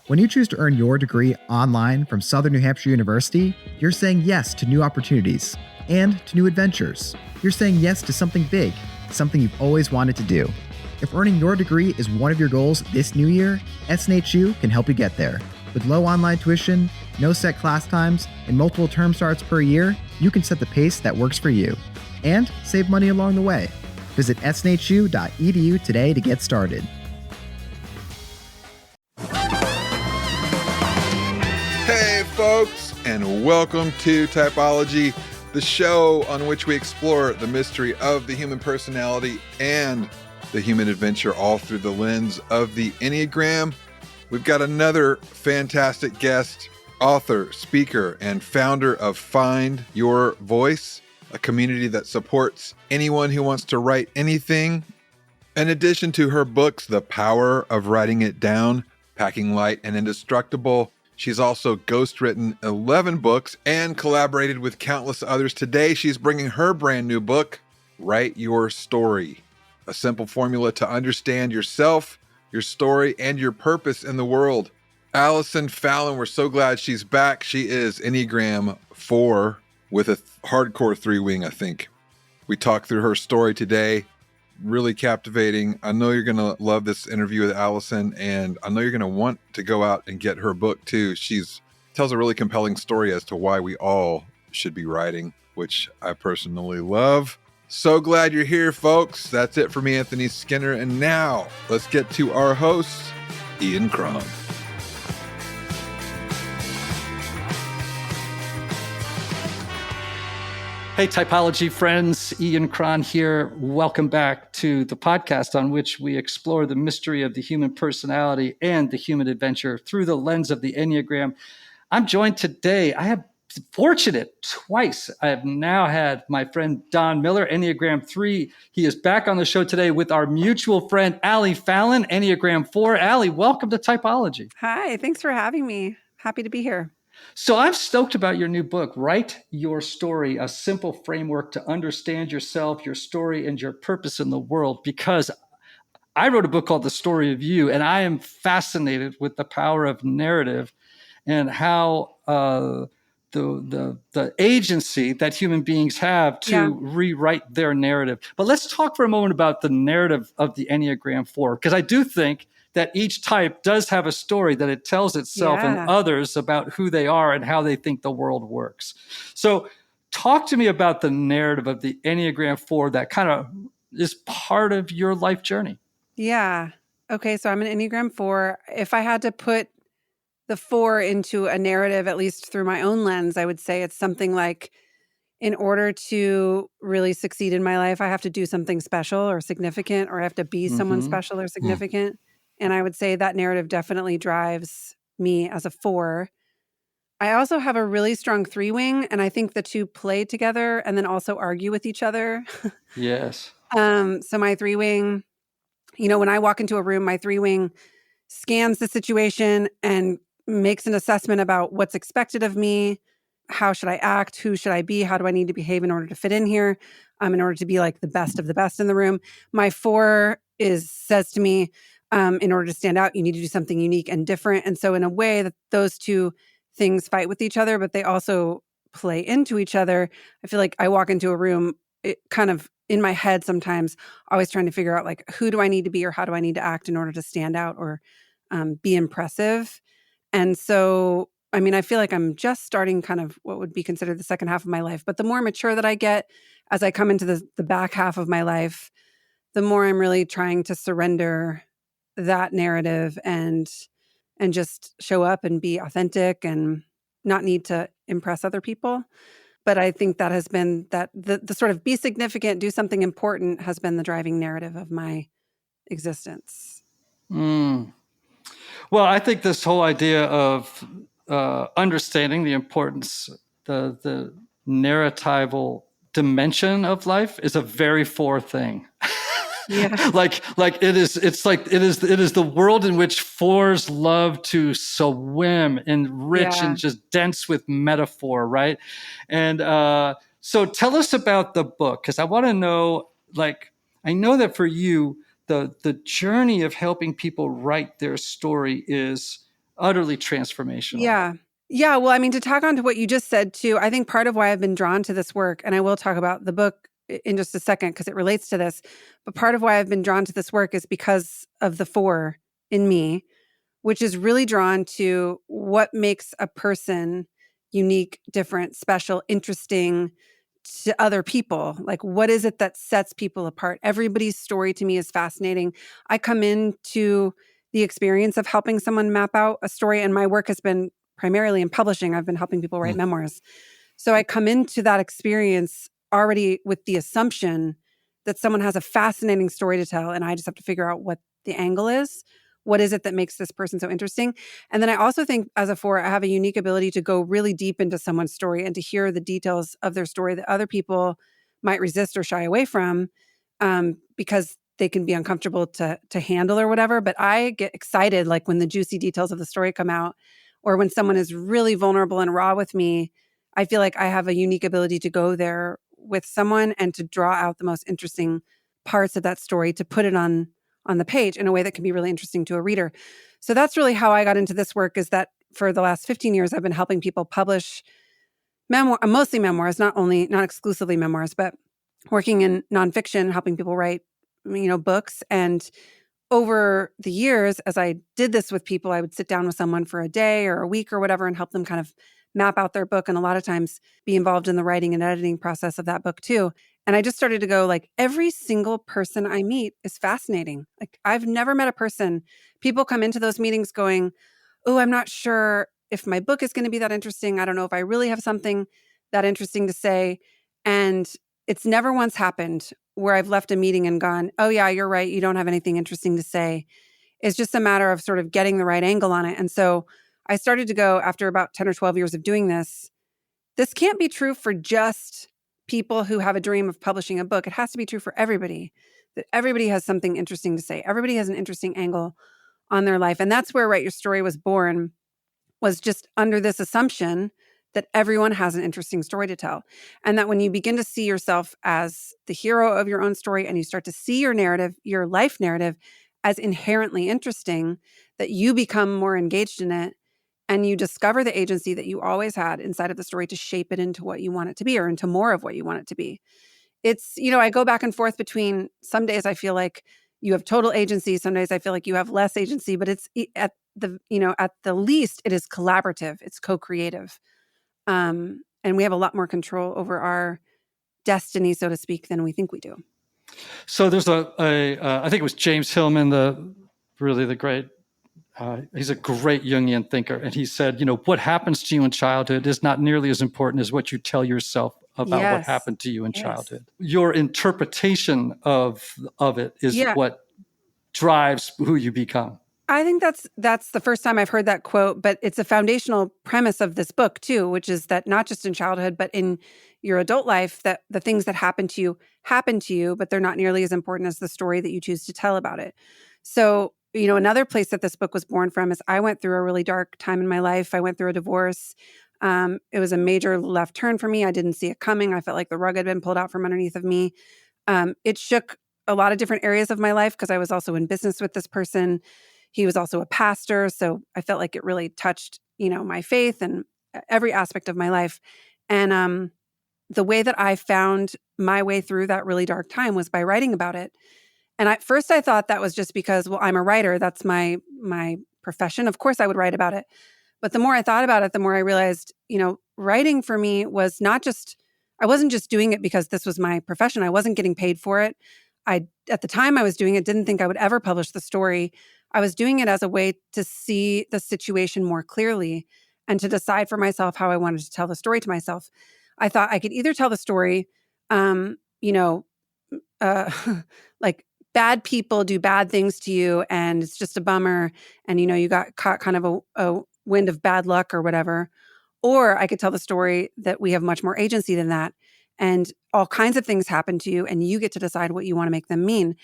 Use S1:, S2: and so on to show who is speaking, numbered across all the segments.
S1: When you choose to earn your degree online from Southern New Hampshire University, you're saying yes to new opportunities and to new adventures. You're saying yes to something big, something you've always wanted to do. If earning your degree is one of your goals this new year, SNHU can help you get there. With low online tuition, no set class times, and multiple term starts per year, you can set the pace that works for you and save money along the way. Visit snhu.edu today to get started.
S2: Hey folks, and welcome to Typology, the show on which we explore the mystery of the human personality and the human adventure all through the lens of the Enneagram. We've got another fantastic guest, author, speaker, and founder of Find Your Voice, a community that supports anyone who wants to write anything. In addition to her books, The Power of Writing It Down, Packing Light and Indestructible, she's also ghostwritten 11 books and collaborated with countless others. Today, she's bringing her brand new book, Write Your Story, a simple formula to understand yourself, your story, and your purpose in the world. Allison Fallon, we're so glad she's back. She is Enneagram 4 with a hardcore 3-wing, I think. We talked through her story today. Really captivating. I know you're going to love this interview with Allison, and I know you're going to want to go out and get her book too. Tells a really compelling story as to why we all should be writing, which I personally love. So glad you're here, folks. That's it for me, Anthony Skinner. And now let's get to our host, Ian Cron.
S3: Hey, Typology friends, Ian Cron here. Welcome back to the podcast on which we explore the mystery of the human personality and the human adventure through the lens of the Enneagram. I'm joined today. I have fortunate twice. I have now had my friend Don Miller, Enneagram 3. He is back on the show today with our mutual friend, Allie Fallon, Enneagram 4. Allie, welcome to Typology.
S4: Hi, thanks for having me. Happy to be here.
S3: So I'm stoked about your new book, Write Your Story, a simple framework to understand yourself, your story, and your purpose in the world, because I wrote a book called The Story of You, and I am fascinated with the power of narrative and how the agency that human beings have to rewrite their narrative. But let's talk for a moment about the narrative of the Enneagram 4, because I do think that each type does have a story that it tells itself and others about who they are and how they think the world works. So talk to me about the narrative of the Enneagram 4 that kind of is part of your life journey.
S4: Yeah. Okay, so I'm an Enneagram 4. If I had to put the 4 into a narrative, at least through my own lens, I would say it's something like, in order to really succeed in my life, I have to do something special or significant, or I have to be someone special or significant. And I would say that narrative definitely drives me as a 4. I also have a really strong 3-wing, and I think the two play together and then also argue with each other.
S3: Yes.
S4: So my 3-wing, when I walk into a room, my 3-wing scans the situation and makes an assessment about what's expected of me. How should I act? Who should I be? How do I need to behave in order to fit in here? In order to be like the best of the best in the room. My 4 says to me, in order to stand out, you need to do something unique and different. And so in a way that those two things fight with each other, but they also play into each other. I feel like I walk into a room, it kind of in my head sometimes, always trying to figure out like, who do I need to be or how do I need to act in order to stand out or be impressive? And so, I feel like I'm just starting kind of what would be considered the second half of my life. But the more mature that I get as I come into the back half of my life, the more I'm really trying to surrender that narrative and just show up and be authentic and not need to impress other people. But I think that has been the sort of be significant, do something important has been the driving narrative of my existence.
S3: Well, I think this whole idea of understanding the importance, the narratival dimension of life is a very 4 thing.
S4: Yeah.
S3: it is the world in which 4s love to swim and rich and just dense with metaphor, right? And so tell us about the book, because I want to know, I know that for you, the journey of helping people write their story is utterly transformational.
S4: Yeah. Yeah. Well, I mean, to tag on to what you just said too, I think part of why I've been drawn to this work, and I will talk about the book in just a second because it relates to this, but part of why I've been drawn to this work is because of the 4 in me, which is really drawn to what makes a person unique, different, special, interesting to other people. Like, what is it that sets people apart? Everybody's story to me is fascinating. I come into the experience of helping someone map out a story, and my work has been primarily in publishing. I've been helping people write memoirs. So I come into that experience already with the assumption that someone has a fascinating story to tell, and I just have to figure out what the angle is. What is it that makes this person so interesting? And then I also think as a 4, I have a unique ability to go really deep into someone's story and to hear the details of their story that other people might resist or shy away from because they can be uncomfortable to handle or whatever. But I get excited like when the juicy details of the story come out, or when someone is really vulnerable and raw with me. I feel like I have a unique ability to go there with someone and to draw out the most interesting parts of that story, to put it on the page in a way that can be really interesting to a reader. So that's really how I got into this work, is that for the last 15 years, I've been helping people publish mostly memoirs, not exclusively memoirs, but working in nonfiction, helping people write, books. And over the years, as I did this with people, I would sit down with someone for a day or a week or whatever and help them kind of map out their book, and a lot of times be involved in the writing and editing process of that book too. And I just started to go like, every single person I meet is fascinating. Like, I've never met a person, people come into those meetings going, oh, I'm not sure if my book is going to be that interesting. I don't know if I really have something that interesting to say. And it's never once happened where I've left a meeting and gone, oh yeah, you're right, you don't have anything interesting to say. It's just a matter of sort of getting the right angle on it. And so I started to go, after about 10 or 12 years of doing this can't be true for just people who have a dream of publishing a book. It has to be true for everybody, that everybody has something interesting to say. Everybody has an interesting angle on their life. And that's where Write Your Story was born, was just under this assumption that everyone has an interesting story to tell. And that when you begin to see yourself as the hero of your own story, and you start to see your narrative, your life narrative, as inherently interesting, that you become more engaged in it, and you discover the agency that you always had inside of the story to shape it into what you want it to be, or into more of what you want it to be. It's, I go back and forth between, some days I feel like you have total agency, some days I feel like you have less agency, but it's at the least, it is collaborative, it's co-creative. And we have a lot more control over our destiny, so to speak, than we think we do.
S3: So there's I think it was James Hillman, the great, he's a great Jungian thinker. And he said, what happens to you in childhood is not nearly as important as what you tell yourself about what happened to you in childhood. Your interpretation of it is what drives who you become. I
S4: think that's the first time I've heard that quote, but it's a foundational premise of this book too, which is that not just in childhood, but in your adult life, that the things that happen to you, but they're not nearly as important as the story that you choose to tell about it. So, another place that this book was born from is I went through a really dark time in my life. I went through a divorce. It was a major left turn for me. I didn't see it coming. I felt like the rug had been pulled out from underneath of me. It shook a lot of different areas of my life because I was also in business with this person. He was also a pastor. So I felt like it really touched, my faith and every aspect of my life. And the way that I found my way through that really dark time was by writing about it. And at first I thought that was just because, well, I'm a writer. That's my profession. Of course I would write about it. But the more I thought about it, the more I realized, writing for me was I wasn't just doing it because this was my profession. I wasn't getting paid for it. At the time I was doing it, didn't think I would ever publish the story. I was doing it as a way to see the situation more clearly and to decide for myself how I wanted to tell the story to myself. I thought I could either tell the story, like bad people do bad things to you and it's just a bummer and, you got caught kind of a wind of bad luck or whatever. Or I could tell the story that we have much more agency than that. And all kinds of things happen to you and you get to decide what you want to make them mean.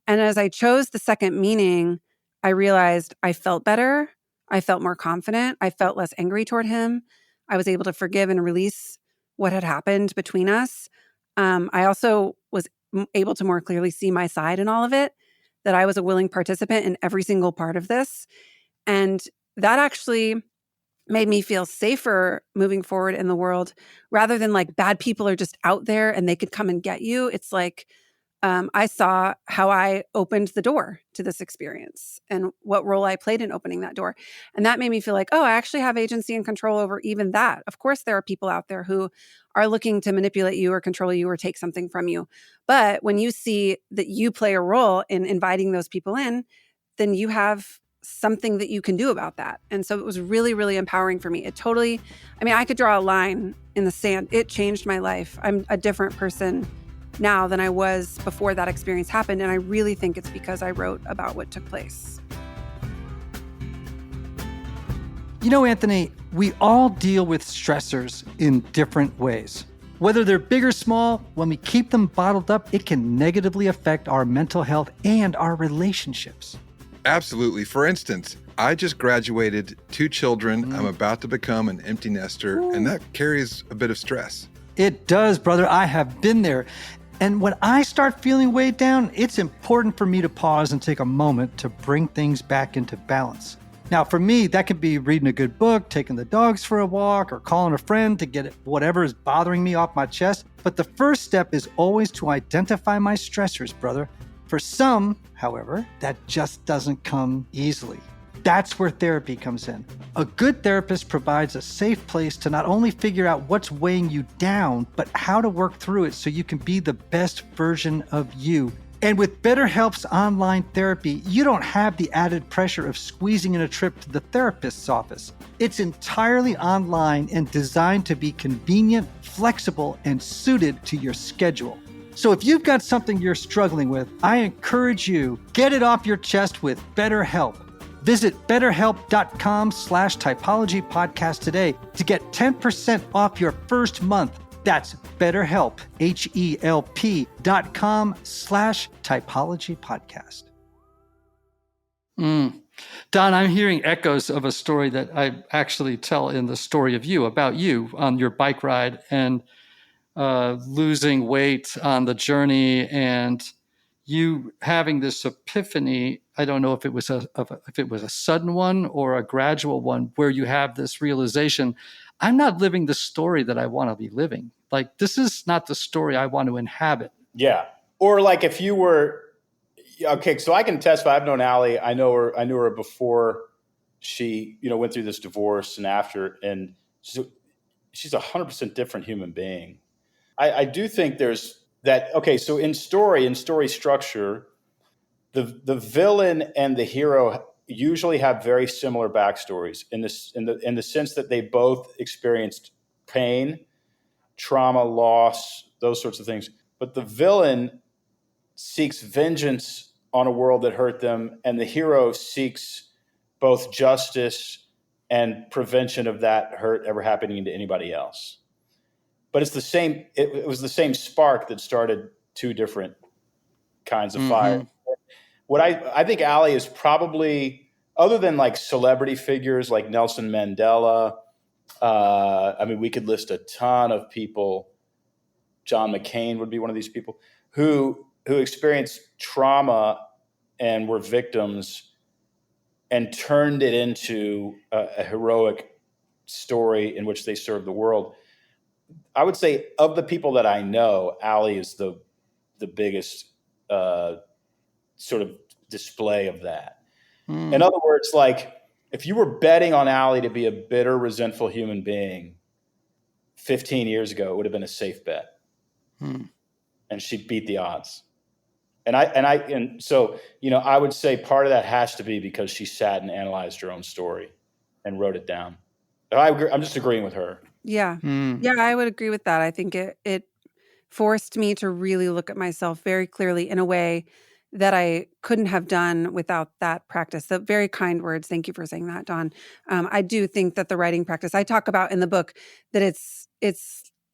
S4: And as I chose the second meaning, I realized I felt better. I felt more confident. I felt less angry toward him. I was able to forgive and release what had happened between us. I also was able to more clearly see my side in all of it, that I was a willing participant in every single part of this. And that actually made me feel safer moving forward in the world, rather than like bad people are just out there and they could come and get you. It's like, I saw how I opened the door to this experience and what role I played in opening that door. And that made me feel like, oh, I actually have agency and control over even that. Of course, there are people out there who are looking to manipulate you or control you or take something from you. But when you see that you play a role in inviting those people in, then you have something that you can do about that. And so it was really, really empowering for me. I could draw a line in the sand. It changed my life. I'm a different person now than I was before that experience happened. And I really think it's because I wrote about what took place.
S3: You know, Anthony, we all deal with stressors in different ways. Whether they're big or small, when we keep them bottled up, it can negatively affect our mental health and our relationships.
S2: Absolutely. For instance, I just graduated 2 children. I'm about to become an empty nester, and that carries a bit of stress.
S3: It does, brother. I have been there. And when I start feeling weighed down, it's important for me to pause and take a moment to bring things back into balance. Now, for me, that could be reading a good book, taking the dogs for a walk, or calling a friend to get whatever is bothering me off my chest. But the first step is always to identify my stressors, brother. For some, however, that just doesn't come easily. That's where therapy comes in. A good therapist provides a safe place to not only figure out what's weighing you down, but how to work through it so you can be the best version of you. And with BetterHelp's online therapy, you don't have the added pressure of squeezing in a trip to the therapist's office. It's entirely online and designed to be convenient, flexible, and suited to your schedule. So if you've got something you're struggling with, I encourage you, get it off your chest with BetterHelp. Visit betterhelp.com/typology podcast today to get 10% off your first month. That's BetterHelp, HELP.com/typology podcast. Don, I'm hearing echoes of a story that I actually tell in the story of you, about you on your bike ride and losing weight on the journey, and you having this epiphany. I don't know if it was a sudden one or a gradual one, where you have this realization: I'm not living the story that I want to be living. Like, this is not the story I want to inhabit.
S5: Yeah. Or like if you were, okay, so I can testify. I've known Allie. I knew her before she, went through this divorce and after, and she's 100% different human being. I do think there's that. Okay. So in story structure, the villain and the hero usually have very similar backstories in the sense that they both experienced pain, trauma, loss, those sorts of things. But the villain seeks vengeance on a world that hurt them, and the hero seeks both justice and prevention of that hurt ever happening to anybody else. But it's the same. It was the same spark that started 2 different kinds of fire. What I think Allie is probably, other than like celebrity figures like Nelson Mandela, we could list a ton of people. John McCain would be one of these people who experienced trauma and were victims and turned it into a heroic story in which they served the world. I would say of the people that I know, Allie is the biggest sort of display of that. In other words, like if you were betting on Allie to be a bitter, resentful human being 15 years ago, it would have been a safe bet. And she beat the odds. And so, I would say part of that has to be because she sat and analyzed her own story and wrote it down. I agree. I'm just agreeing with her.
S4: Yeah. Yeah, I would agree with that. I think it forced me to really look at myself very clearly in a way that I couldn't have done without that practice. So very kind words. Thank you for saying that, Don. I do think that the writing practice, I talk about in the book, that it's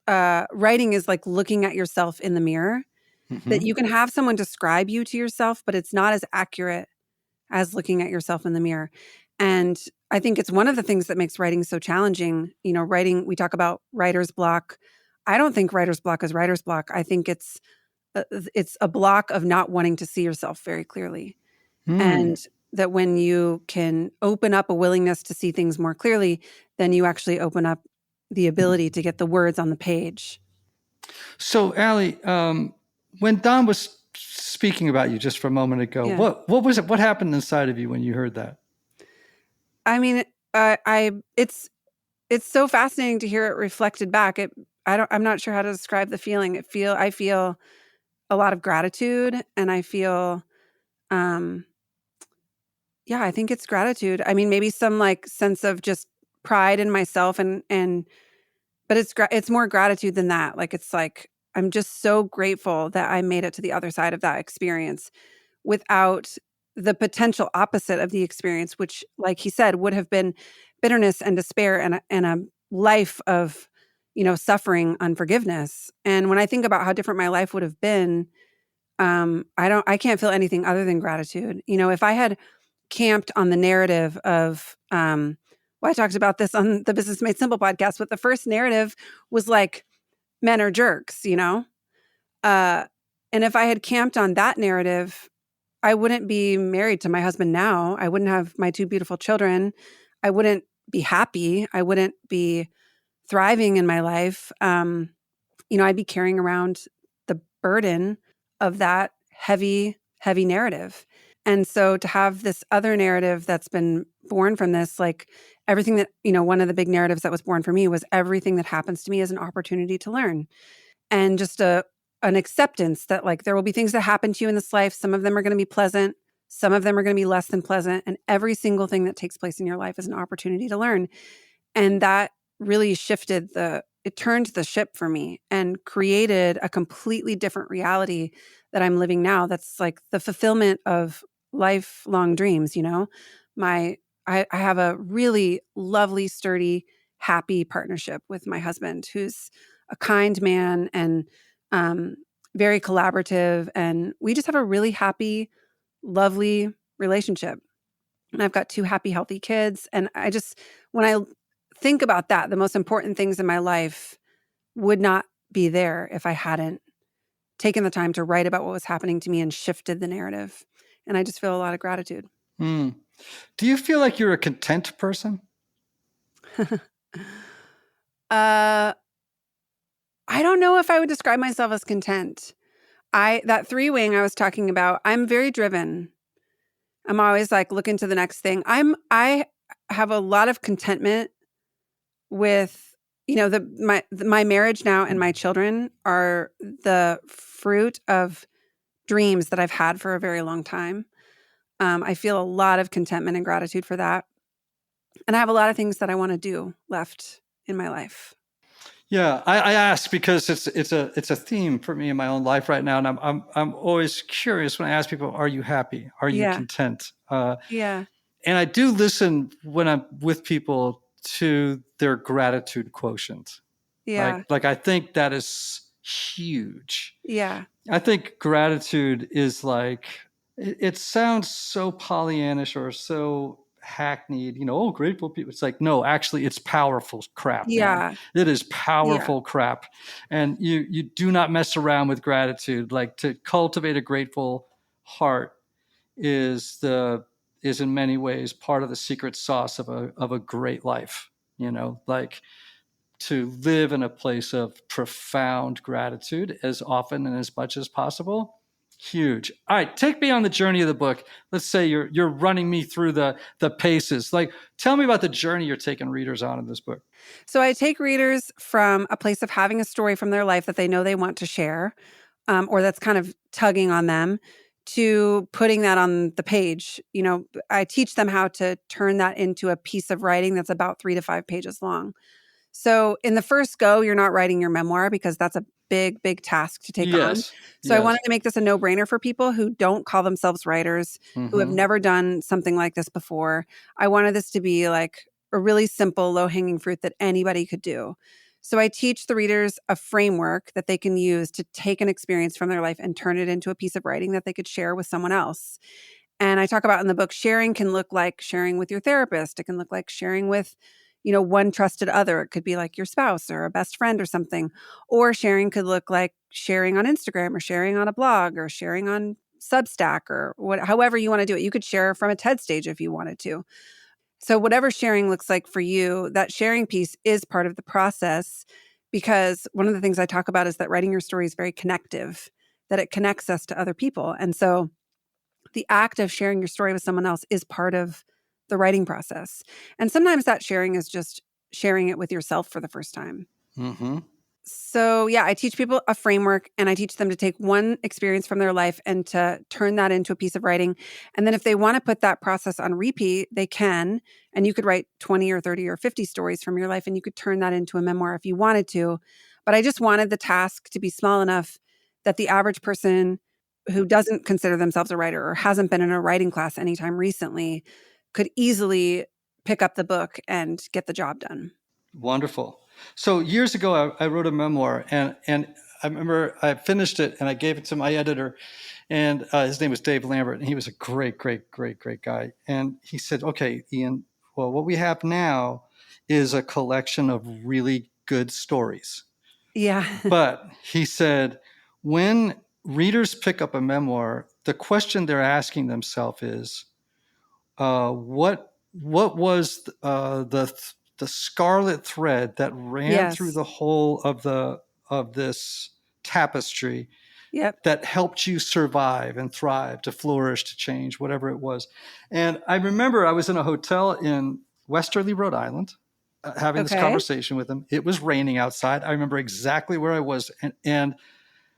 S4: writing is like looking at yourself in the mirror, that you can have someone describe you to yourself, but it's not as accurate as looking at yourself in the mirror. And I think it's one of the things that makes writing so challenging. Writing, we talk about writer's block. I don't think writer's block is writer's block. I think it's a block of not wanting to see yourself very clearly. And that when you can open up a willingness to see things more clearly, then you actually open up the ability to get the words on the page.
S3: So, Allie, when Don was speaking about you just for a moment ago,
S4: Yeah.
S3: what was it? What happened inside of you when you heard that?
S4: I mean, it's so fascinating to hear it reflected back. I'm not sure how to describe the feeling. I feel a lot of gratitude, and I feel, yeah, I think it's gratitude. I mean, maybe some like sense of just pride in myself, but it's more gratitude than that. Like, it's like, I'm just so grateful that I made it to the other side of that experience without the potential opposite of the experience, which, like he said, would have been bitterness and despair and a life of, suffering, unforgiveness. And when I think about how different my life would have been, I can't feel anything other than gratitude. If I had camped on the narrative of, I talked about this on the Business Made Simple podcast, but the first narrative was like, men are jerks, and if I had camped on that narrative, I wouldn't be married to my husband now. I wouldn't have my 2 beautiful children. I wouldn't be happy. I wouldn't be thriving in my life. I'd be carrying around the burden of that heavy, heavy narrative. And so to have this other narrative that's been born from this, like everything that, one of the big narratives that was born for me was everything that happens to me is an opportunity to learn. And just an acceptance that, like, there will be things that happen to you in this life. Some of them are going to be pleasant. Some of them are going to be less than pleasant. And every single thing that takes place in your life is an opportunity to learn. And that really it turned the ship for me and created a completely different reality that I'm living now. That's like the fulfillment of lifelong dreams. I have a really lovely, sturdy, happy partnership with my husband, who's a kind man and very collaborative. And we just have a really happy, lovely relationship. And I've got 2 happy, healthy kids. And when I think about that, the most important things in my life would not be there if I hadn't taken the time to write about what was happening to me and shifted the narrative. And I just feel a lot of gratitude.
S3: Do you feel like you're a content person?
S4: I don't know if I would describe myself as content. That 3-wing I was talking about, I'm very driven. I'm always like looking to the next thing. I have a lot of contentment with, my marriage now, and my children are the fruit of dreams that I've had for a very long time. I feel a lot of contentment and gratitude for that. And I have a lot of things that I want to do left in my life.
S3: Yeah, I ask because it's a theme for me in my own life right now, and I'm always curious when I ask people, "Are you happy? Are you content?"
S4: Yeah.
S3: And I do listen when I'm with people to their gratitude quotient.
S4: Yeah.
S3: Like I think that is huge.
S4: Yeah.
S3: I think gratitude is like, it sounds so Pollyannish or so hackneyed, grateful people. It's like, no, actually it's powerful crap.
S4: Yeah.
S3: Man. It is powerful crap. And you do not mess around with gratitude. Like, to cultivate a grateful heart is in many ways part of the secret sauce of a great life, like to live in a place of profound gratitude as often and as much as possible. Huge. All right, take me on the journey of the book. Let's say you're running me through the paces. Like, tell me about the journey you're taking readers on in this book.
S4: So I take readers from a place of having a story from their life that they know they want to share, or that's kind of tugging on them, to putting that on the page. I teach them how to turn that into a piece of writing that's about 3 to 5 pages long. So in the first go, you're not writing your memoir because that's a big, big task to take on. So I wanted to make this a no-brainer for people who don't call themselves writers, who have never done something like this before. I wanted this to be like a really simple, low-hanging fruit that anybody could do. So I teach the readers a framework that they can use to take an experience from their life and turn it into a piece of writing that they could share with someone else. And I talk about in the book, sharing can look like sharing with your therapist. It can look like sharing with one trusted other. It could be like your spouse or a best friend or something. Or sharing could look like sharing on Instagram or sharing on a blog or sharing on Substack or however you want to do it. You could share from a TED stage if you wanted to. So whatever sharing looks like for you, that sharing piece is part of the process, because one of the things I talk about is that writing your story is very connective, that it connects us to other people. And so the act of sharing your story with someone else is part of the writing process. And sometimes that sharing is just sharing it with yourself for the first time.
S3: Mm-hmm.
S4: So yeah, I teach people a framework, and I teach them to take one experience from their life and to turn that into a piece of writing. And then if they want to put that process on repeat, they can. And you could write 20 or 30 or 50 stories from your life, and you could turn that into a memoir if you wanted to. But I just wanted the task to be small enough that the average person who doesn't consider themselves a writer or hasn't been in a writing class anytime recently could easily pick up the book and get the job done.
S3: Wonderful. So years ago, I wrote a memoir, and I remember I finished it and I gave it to my editor, and his name was Dave Lambert, and he was a great guy. And he said, "Okay, Ian, well, what we have now is a collection of really good stories."
S4: Yeah.
S3: But he said, when readers pick up a memoir, the question they're asking themselves is, what was the scarlet thread that ran through
S4: Yes.
S3: the whole of this tapestry
S4: Yep.
S3: that helped you survive and thrive, to flourish, to change, whatever it was. And I remember I was in a hotel in Westerly, Rhode Island, having this
S4: Okay.
S3: conversation with him. It was raining outside. I remember exactly where I was. And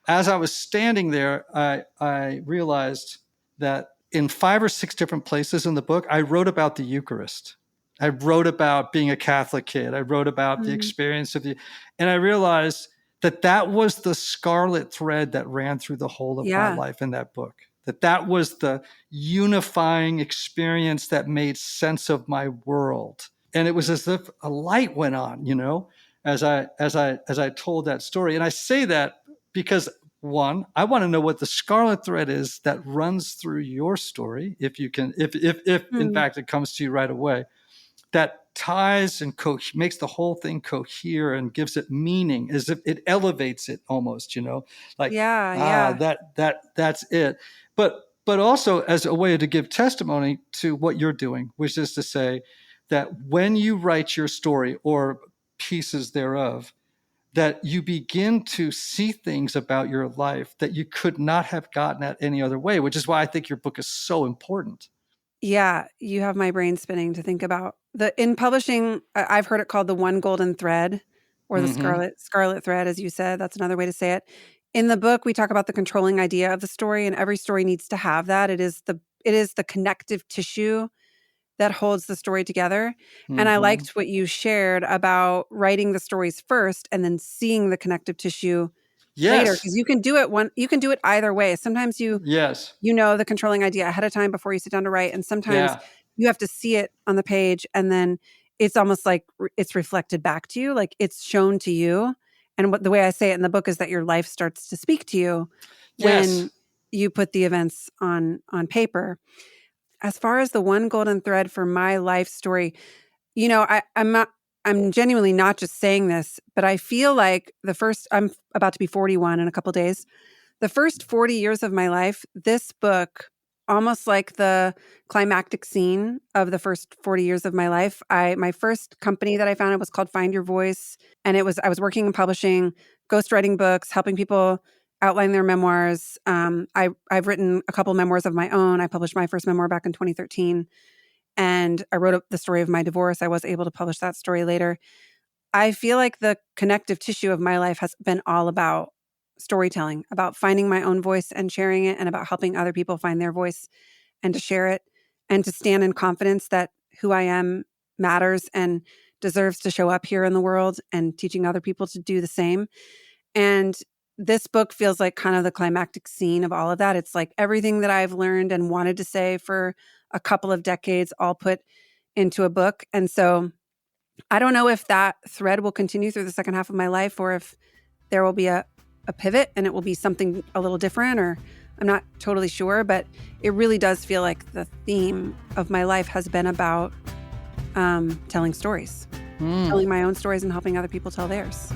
S3: as I was standing there, I realized that in 5 or 6 different places in the book, I wrote about the Eucharist. I wrote about being a Catholic kid. I wrote about the experience of and I realized that was the scarlet thread that ran through the whole of my life in that book. That was the unifying experience that made sense of my world. And it was as if a light went on, as I told that story. And I say that because, one, I want to know what the scarlet thread is that runs through your story, if you can, if in fact it comes to you right away, that ties and makes the whole thing cohere and gives it meaning, as if it elevates it almost, like, that's it. But also as a way to give testimony to what you're doing, which is to say that when you write your story or pieces thereof, that you begin to see things about your life that you could not have gotten at any other way, which is why I think your book is so important.
S4: Yeah, you have my brain spinning to think about. In publishing, I've heard it called the one golden thread, or the scarlet thread, as you said. That's another way to say it. In the book, we talk about the controlling idea of the story, and every story needs to have that. It is the connective tissue that holds the story together. And I liked what you shared about writing the stories first and then seeing the connective tissue later, because you can do it either way. Sometimes you know the controlling idea ahead of time before you sit down to write, and sometimes you have to see it on the page, and then it's almost like it's reflected back to you, like it's shown to you. And the way I say it in the book is that your life starts to speak to you when you put the events on paper. As far as the one golden thread for my life story, I'm genuinely not just saying this, but I feel like I'm about to be 41 in a couple days. The first 40 years of my life, this book, almost like the climactic scene of the first 40 years of my life. My first company that I founded was called Find Your Voice. And I was working in publishing, ghostwriting books, helping people outline their memoirs. I've written a couple memoirs of my own. I published my first memoir back in 2013. And I wrote the story of my divorce. I was able to publish that story later. I feel like the connective tissue of my life has been all about storytelling, about finding my own voice and sharing it, and about helping other people find their voice and to share it, and to stand in confidence that who I am matters and deserves to show up here in the world, and teaching other people to do the same. And this book feels like kind of the climactic scene of all of that. It's like everything that I've learned and wanted to say for a couple of decades all put into a book. And so I don't know if that thread will continue through the second half of my life, or if there will be a pivot and it will be something a little different, or I'm not totally sure, but it really does feel like the theme of my life has been about telling stories, telling my own stories and helping other people tell theirs.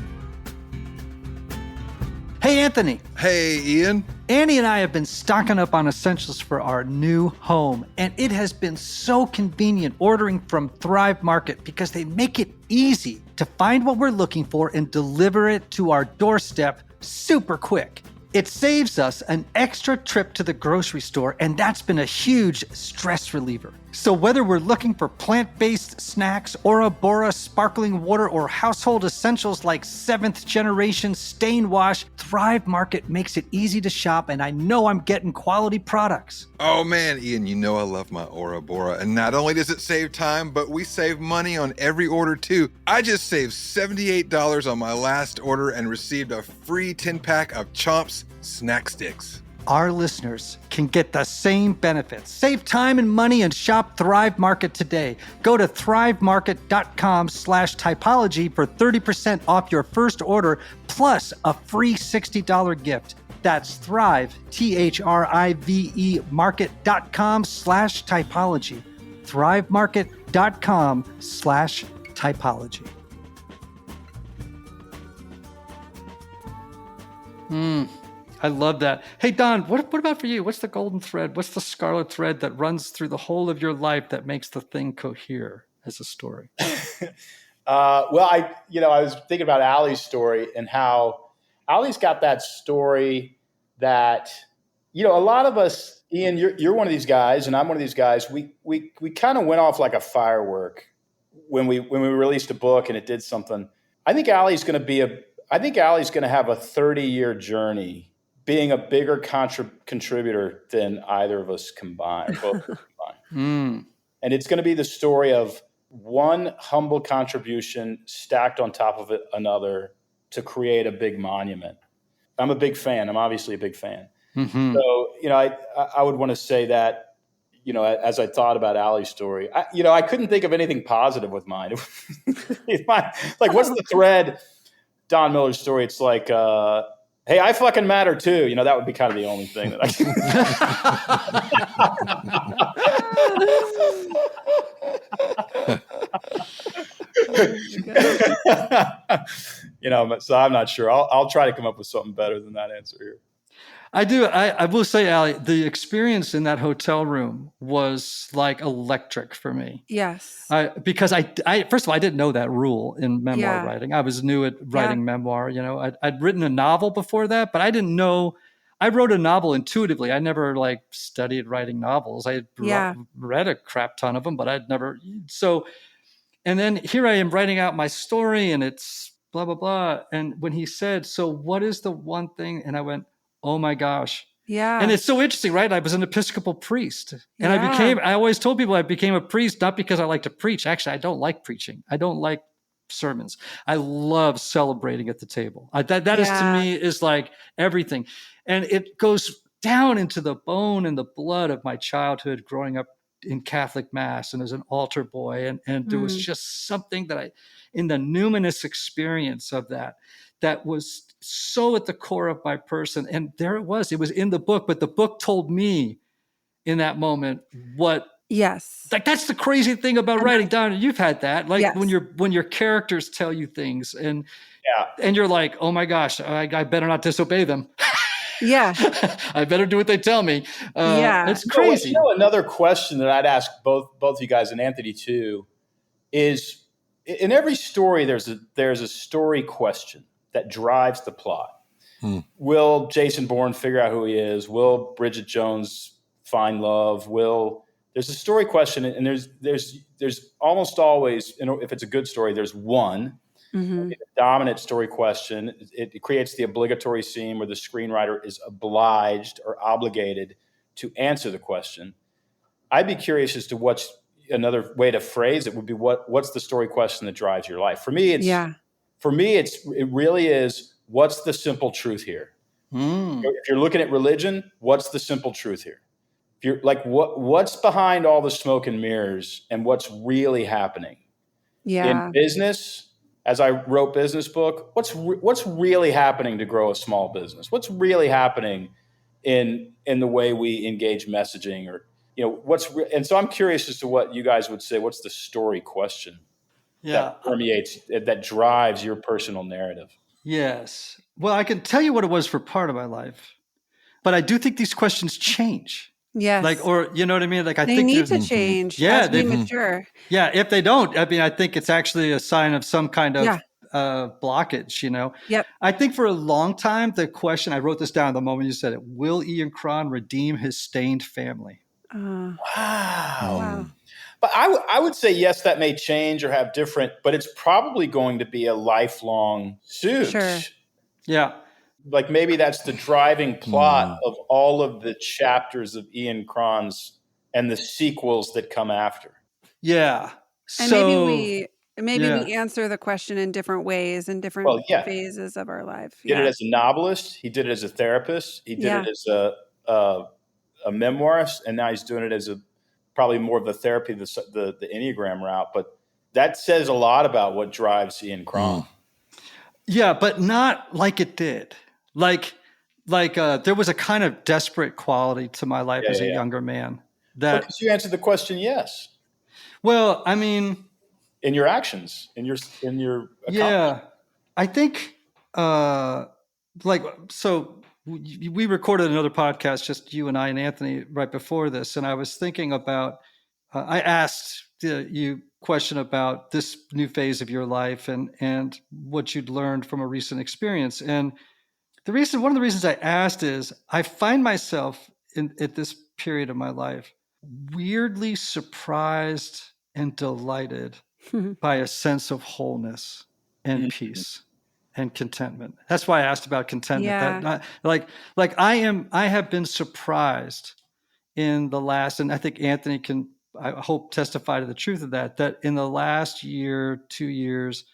S3: Hey, Anthony.
S2: Hey, Ian.
S3: Annie and I have been stocking up on essentials for our new home, and it has been so convenient ordering from Thrive Market because they make it easy to find what we're looking for and deliver it to our doorstep super quick. It saves us an extra trip to the grocery store, and that's been a huge stress reliever. So whether we're looking for plant-based snacks, Ora Bora sparkling water, or household essentials like 7th generation stain wash, Thrive Market makes it easy to shop, and I know I'm getting quality products.
S2: Oh man, Ian, you know I love my Ora Bora. And not only does it save time, but we save money on every order too. I just saved $78 on my last order and received a free 10-pack of Chomps snack sticks.
S3: Our listeners can get the same benefits. Save time and money and shop Thrive Market today. Go to thrivemarket.com/typology for 30% off your first order plus a free $60 gift. That's Thrive, THRIVE market.com/typology. thrivemarket.com/typology. I love that. Hey, Don, what about for you? What's the golden thread? What's the scarlet thread that runs through the whole of your life that makes the thing cohere as a story?
S5: Well, I was thinking about Allie's story and how Allie's got that story that, a lot of us, Ian, you're one of these guys and I'm one of these guys. We kind of went off like a firework when we released a book and it did something. I think Allie's going to have a 30-year journey being a bigger contributor than either of us combined, both of us combined. And it's going to be the story of one humble contribution stacked on top of another to create a big monument. I'm a big fan. I'm obviously a big fan. Mm-hmm. So, I would want to say that, as I thought about Allie's story, I couldn't think of anything positive with mine. Like, what's the thread? Don Miller's story, it's like, hey, I fucking matter too. That would be kind of the only thing that I can. So I'm not sure. I'll try to come up with something better than that answer here.
S3: I do. I will say, Allie, the experience in that hotel room was like electric for me.
S4: Yes.
S3: Because I first of all, I didn't know that rule in memoir writing. I was new at writing memoir. I'd written a novel before that, but I didn't know. I wrote a novel intuitively. I never studied writing novels. I had read a crap ton of them, but I'd never. So, and then here I am writing out my story, and it's blah blah blah. And when he said, "So what is the one thing?" and I went, oh my gosh.
S4: Yeah.
S3: And it's so interesting, right? I was an Episcopal priest and I always told people I became a priest, not because I like to preach. Actually, I don't like preaching. I don't like sermons. I love celebrating at the table. That is to me is like everything. And it goes down into the bone and the blood of my childhood growing up in Catholic Mass and as an altar boy. And there was just something that in the numinous experience of that was so at the core of my person. And there it was in the book, but the book told me in that moment what.
S4: Yes.
S3: That's the crazy thing about writing down. You've had that, when your characters tell you things and you're like, oh my gosh, I better not disobey them.
S4: Yeah.
S3: I better do what they tell me. It's crazy.
S5: Another question that I'd ask both you guys and Anthony too is in every story, there's a story question that drives the plot. Will Jason Bourne figure out who he is? Will Bridget Jones find love? There's a story question, and there's almost always, if it's a good story, there's one a dominant story question. It creates the obligatory scene where the screenwriter is obliged or obligated to answer the question. I'd be curious as to what's another way to phrase it would be what's the story question that drives your life? For me, it really is, what's the simple truth here? If you're looking at religion, what's the simple truth here? If you're like, what's behind all the smoke and mirrors and what's really happening? In business, as I wrote business book, what's really happening to grow a small business? What's really happening in the way we engage messaging, or and so I'm curious as to what you guys would say. What's the story question that permeates, that drives your personal narrative?
S3: Yes. Well, I can tell you what it was for part of my life. But I do think these questions change.
S4: Yes.
S3: Like, or, you know what I mean? Like, I
S4: they
S3: think
S4: need
S3: there's,
S4: to change
S3: Yeah,
S4: as we
S3: they-
S4: mature.
S3: yeah, if they don't, I mean, I think it's actually a sign of some kind of
S4: Yeah.
S3: blockage, you know?
S4: Yep.
S3: I think for a long time, the question, I wrote this down the moment you said it, will Ian Cron redeem his stained family?
S5: Wow.
S4: Wow.
S5: But I would say, yes, that may change or have different, but it's probably going to be a lifelong suit.
S4: Sure.
S3: Yeah.
S5: Like maybe that's the driving plot of all of the chapters of Ian Cron's and the sequels that come after.
S3: Yeah.
S4: And
S3: So
S4: maybe
S3: yeah.
S4: we answer the question in different ways in different phases of our life.
S5: He did it as a novelist. He did it as a therapist. He did it as a memoirist, and now he's doing it as probably more of the therapy, the Enneagram route. But that says a lot about what drives Ian Cron.
S3: Yeah, but not like it did. Like there was a kind of desperate quality to my life as a younger man.
S5: Because you answered the question, yes.
S3: Well, I mean,
S5: in your actions, in your
S3: yeah, I think so. We recorded another podcast, just you and I and Anthony, right before this, and I was thinking about. I asked you question about this new phase of your life and what you'd learned from a recent experience. And one of the reasons I asked is I find myself at this period of my life weirdly surprised and delighted by a sense of wholeness and peace and contentment. That's why I asked about contentment.
S4: Yeah.
S3: I have been surprised in the last, and I think Anthony can, I hope, testify to the truth of that in the last year, 2 years,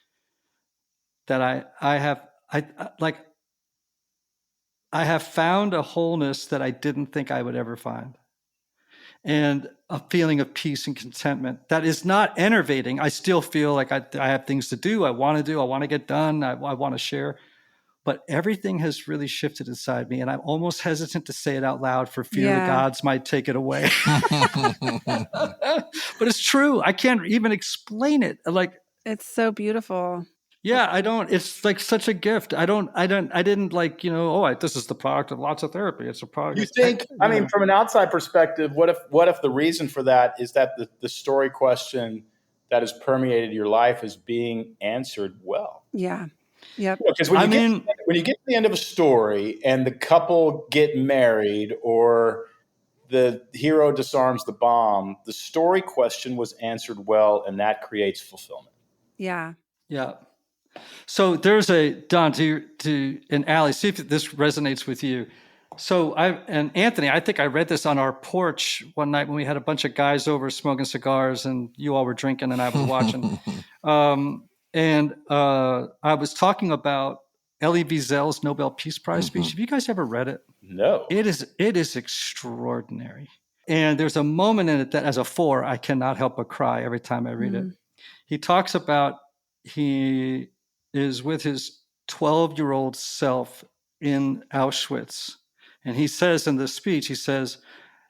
S3: that I have found a wholeness that I didn't think I would ever find. And a feeling of peace and contentment that is not enervating. I still feel like I have things to do. I want to get done. I want to share. But everything has really shifted inside me. And I'm almost hesitant to say it out loud for fear the gods might take it away. But it's true. I can't even explain it. Like,
S4: it's so beautiful.
S3: Yeah, I don't. It's like such a gift. I didn't like, this is the product of lots of therapy. It's a product.
S5: You think, I mean, from an outside perspective, what if the reason for that is that the story question that has permeated your life is being answered well?
S4: Yeah. Yep.
S5: Because when you get to the end of a story and the couple get married or the hero disarms the bomb, the story question was answered well, and that creates fulfillment.
S4: Yeah.
S3: Yeah. So there's Don, and Allie, see if this resonates with you. So and Anthony, I think I read this on our porch one night when we had a bunch of guys over smoking cigars and you all were drinking and I was watching. I was talking about Elie Wiesel's Nobel Peace Prize speech. Have you guys ever read it?
S5: No.
S3: It is extraordinary. And there's a moment in it that as a 4, I cannot help but cry every time I read it. He talks about he is with his 12-year-old self in Auschwitz. And he says in this speech, he says,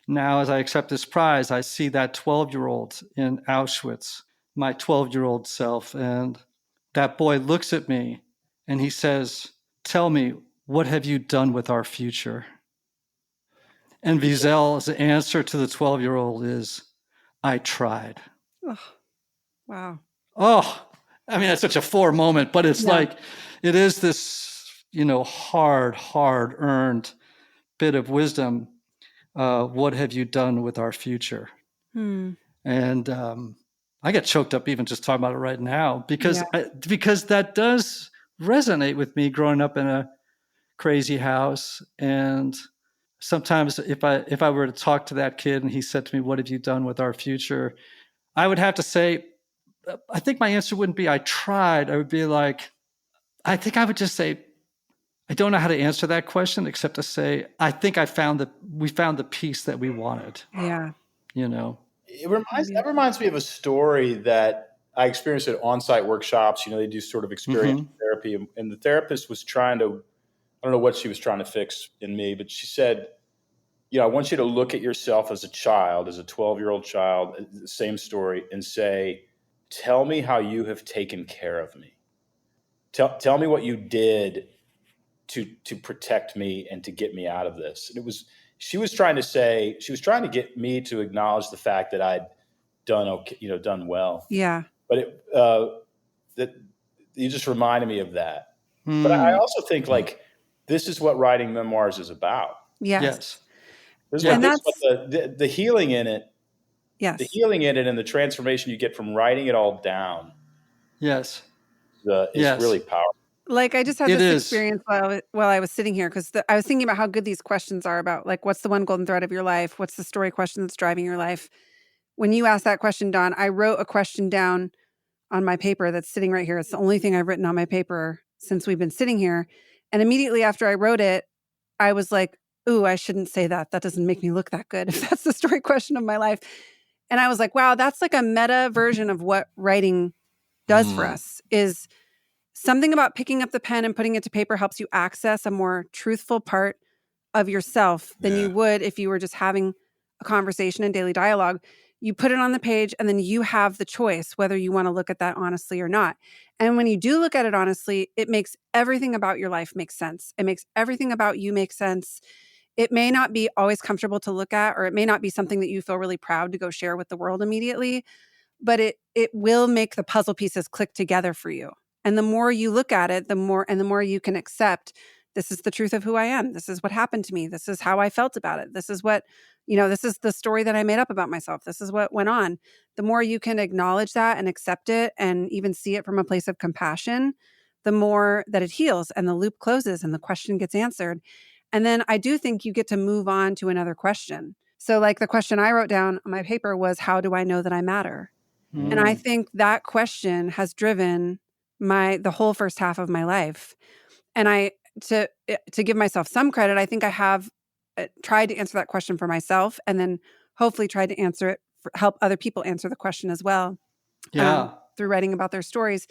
S3: now as I accept this prize, I see that 12-year-old in Auschwitz, my 12-year-old self. And that boy looks at me and he says, tell me, what have you done with our future? And Wiesel's answer to the 12-year-old is, I tried.
S4: Oh, wow.
S3: Oh, I mean, that's such a 4 moment, but it's like, it is this, hard earned bit of wisdom. What have you done with our future? And I get choked up even just talking about it right now because that does resonate with me growing up in a crazy house. And sometimes if I were to talk to that kid and he said to me, what have you done with our future? I would have to say, I think my answer wouldn't be I tried. I would be like, I think I would just say, I don't know how to answer that question except to say, I think we found the peace that we wanted.
S4: Yeah.
S5: That reminds me of a story that I experienced at on-site workshops. They do sort of experience therapy, and the therapist was I don't know what she was trying to fix in me, but she said, I want you to look at yourself as a child, as a 12-year-old child, the same story, and say, tell me how you have taken care of me. Tell me what you did to protect me and to get me out of this. And she was trying to get me to acknowledge the fact that I'd done okay, done well.
S4: Yeah.
S5: But that you just reminded me of that. But I also think like this is what writing memoirs is about.
S4: Yes.
S5: This
S4: And
S5: is what the healing in it.
S4: Yes.
S5: The healing in it and the transformation you get from writing it all down.
S3: Yes.
S5: Is really powerful.
S4: Like I just had this experience while I was sitting here because I was thinking about how good these questions are about like what's the one golden thread of your life? What's the story question that's driving your life? When you asked that question, Don, I wrote a question down on my paper that's sitting right here. It's the only thing I've written on my paper since we've been sitting here. And immediately after I wrote it, I was like, ooh, I shouldn't say that. That doesn't make me look that good if that's the story question of my life. And I was like, wow, that's like a meta version of what writing does for us is something about picking up the pen and putting it to paper helps you access a more truthful part of yourself than you would if you were just having a conversation and daily dialogue. You put it on the page and then you have the choice whether you want to look at that honestly or not. And when you do look at it honestly, it makes everything about your life make sense. It makes everything about you make sense. It may not be always comfortable to look at, or it may not be something that you feel really proud to go share with the world immediately, but it will make the puzzle pieces click together for you. And the more you look at it, the more you can accept this is the truth of who I am. This is what happened to me. This is how I felt about it. This is what, this is the story that I made up about myself. This is what went on. The more you can acknowledge that and accept it and even see it from a place of compassion, the more that it heals and the loop closes and the question gets answered. And then I do think you get to move on to another question. So like the question I wrote down on my paper was, how do I know that I matter? And I think that question has driven the whole first half of my life. And to give myself some credit, I think I have tried to answer that question for myself and then hopefully tried to answer it, help other people answer the question as well. Through writing about their stories.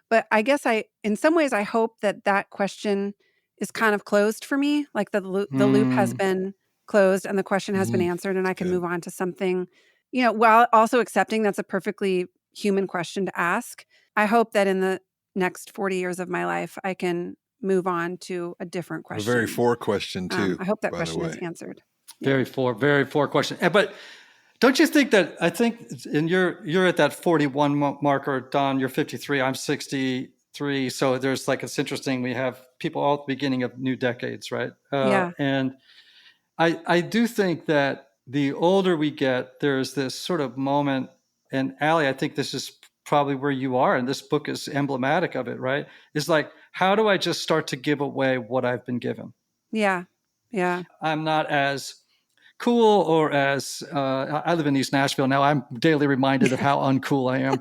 S4: But I guess in some ways, I hope that question is kind of closed for me. Like the loop has been closed and the question has been answered and I can move on to something, while also accepting that's a perfectly human question to ask. I hope that in the next 40 years of my life, I can move on to a different question.
S2: A very for question too.
S4: I hope that question is answered.
S3: Very for question. But don't you think that, I think, and you're at that 41 marker, Don, you're 53, I'm 63. So there's it's interesting. We have people all at the beginning of new decades, right? And I do think that the older we get, there's this sort of moment, and Allie, I think this is probably where you are, and this book is emblematic of it, right? It's like, how do I just start to give away what I've been given?
S4: Yeah.
S3: I'm not as cool or as I live in East Nashville now. I'm daily reminded of how uncool I am.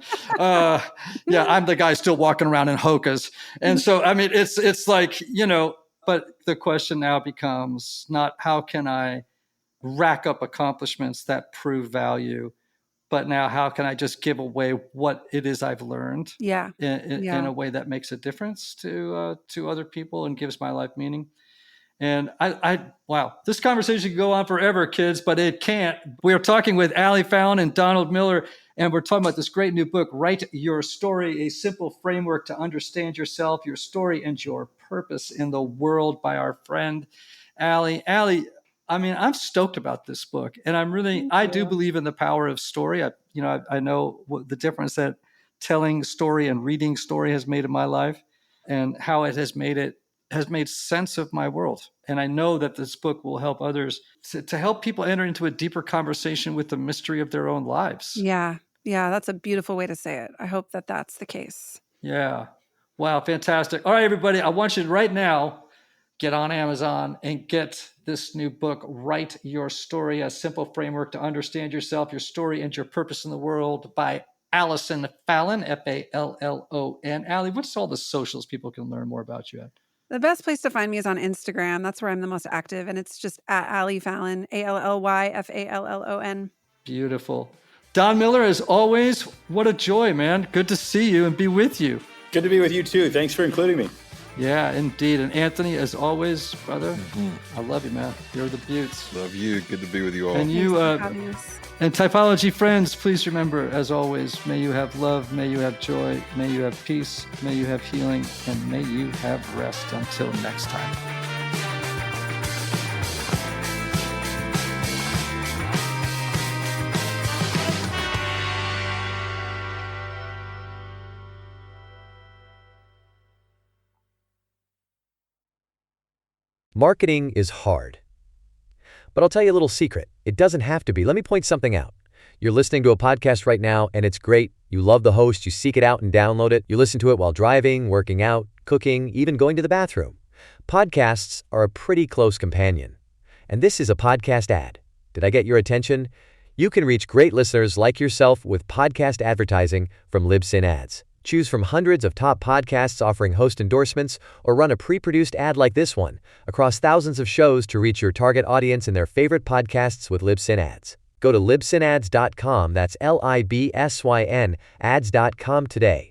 S3: I'm the guy still walking around in hokas. And so, I mean, it's like, but the question now becomes not how can I rack up accomplishments that prove value, but now how can I just give away what it is I've learned in a way that makes a difference to other people and gives my life meaning. And wow, this conversation can go on forever, kids, but it can't. We are talking with Allie Fallon and Donald Miller, and we're talking about this great new book, Write Your Story, a simple framework to understand yourself, your story, and your purpose in the world, by our friend, Allie. Allie, I mean, I'm stoked about this book, and I do believe in the power of story. I know what the difference that telling story and reading story has made in my life, and how it has made sense of my world. And I know that this book will help others to help people enter into a deeper conversation with the mystery of their own lives.
S4: Yeah. That's a beautiful way to say it. I hope that that's the case.
S3: Yeah. Wow. Fantastic. All right, everybody. I want you to right now get on Amazon and get this new book, Write Your Story, a simple framework to understand yourself, your story, and your purpose in the world, by Allison Fallon, Fallon. Allie, what's all the socials people can learn more about you at?
S4: The best place to find me is on Instagram. That's where I'm the most active. And it's just at Allie Fallon, ALLYFALLON.
S3: Beautiful. Don Miller, as always, what a joy, man. Good to see you and be with you.
S5: Good to be with you too. Thanks for including me.
S3: Yeah, indeed. And Anthony, as always, brother, I love you, man. You're the beauts.
S2: Love you. Good to be with you all.
S3: And you,
S4: Thanks for having us.
S3: and typology friends, please remember, as always, may you have love, may you have joy, may you have peace, may you have healing, and may you have rest. Until next time.
S6: Marketing is hard. But I'll tell you a little secret. It doesn't have to be. Let me point something out. You're listening to a podcast right now, and it's great. You love the host. You seek it out and download it. You listen to it while driving, working out, cooking, even going to the bathroom. Podcasts are a pretty close companion. And this is a podcast ad. Did I get your attention? You can reach great listeners like yourself with podcast advertising from Libsyn Ads. Choose from hundreds of top podcasts offering host endorsements, or run a pre-produced ad like this one across thousands of shows to reach your target audience and their favorite podcasts with Libsyn Ads. Go to libsynads.com, that's Libsyn ads.com today.